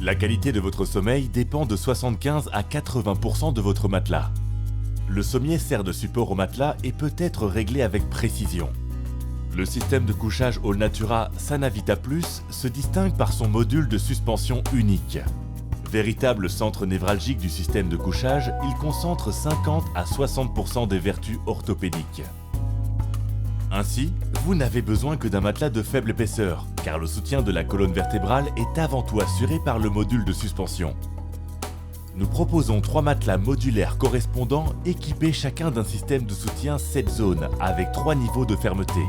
La qualité de votre sommeil dépend de 75 à 80% de votre matelas. Le sommier sert de support au matelas et peut être réglé avec précision. Le système de couchage Allnatura Sanavita Plus se distingue par son module de suspension unique. Véritable centre névralgique du système de couchage, il concentre 50 à 60% des vertus orthopédiques. Ainsi, vous n'avez besoin que d'un matelas de faible épaisseur, car le soutien de la colonne vertébrale est avant tout assuré par le module de suspension. Nous proposons 3 matelas modulaires correspondants équipés chacun d'un système de soutien 7 zones avec 3 niveaux de fermeté.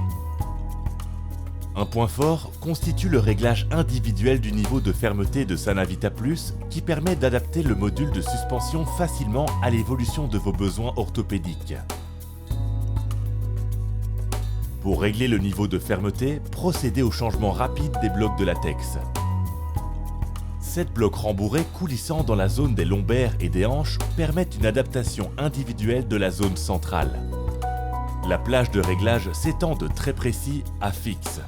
Un point fort constitue le réglage individuel du niveau de fermeté de Sanavita Plus qui permet d'adapter le module de suspension facilement à l'évolution de vos besoins orthopédiques. Pour régler le niveau de fermeté, procédez au changement rapide des blocs de latex. 7 blocs rembourrés coulissant dans la zone des lombaires et des hanches permettent une adaptation individuelle de la zone centrale. La plage de réglage s'étend de très précis à fixe.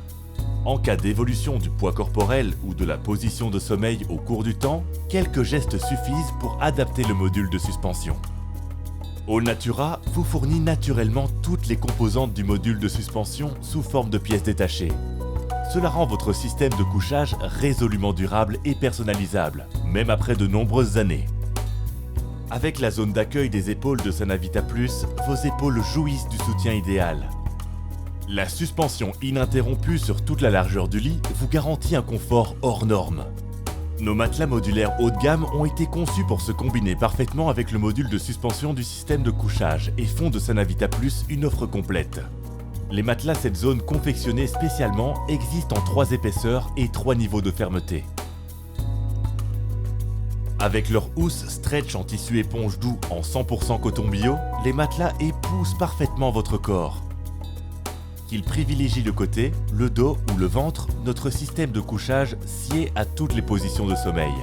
En cas d'évolution du poids corporel ou de la position de sommeil au cours du temps, quelques gestes suffisent pour adapter le module de suspension. Allnatura vous fournit naturellement toutes les composantes du module de suspension sous forme de pièces détachées. Cela rend votre système de couchage résolument durable et personnalisable, même après de nombreuses années. Avec la zone d'accueil des épaules de Sanavita Plus, vos épaules jouissent du soutien idéal. La suspension ininterrompue sur toute la largeur du lit vous garantit un confort hors norme. Nos matelas modulaires haut de gamme ont été conçus pour se combiner parfaitement avec le module de suspension du système de couchage et font de Sanavita Plus une offre complète. Les matelas 7 zones confectionnés spécialement existent en 3 épaisseurs et 3 niveaux de fermeté. Avec leur housse stretch en tissu éponge doux en 100% coton bio, les matelas épousent parfaitement votre corps. Qu'ils privilégient le côté, le dos ou le ventre, notre système de couchage sied à toutes les positions de sommeil.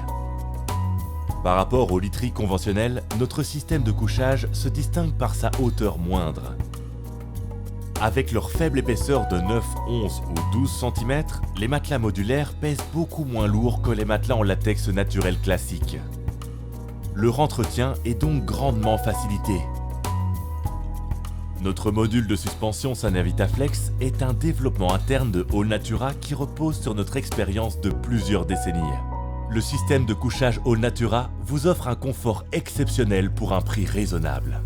Par rapport au literie conventionnel, notre système de couchage se distingue par sa hauteur moindre. Avec leur faible épaisseur de 9, 11 ou 12 cm, les matelas modulaires pèsent beaucoup moins lourd que les matelas en latex naturel classique. Leur entretien est donc grandement facilité. Notre module de suspension Sanavita Flex est un développement interne de Allnatura qui repose sur notre expérience de plusieurs décennies. Le système de couchage Allnatura vous offre un confort exceptionnel pour un prix raisonnable.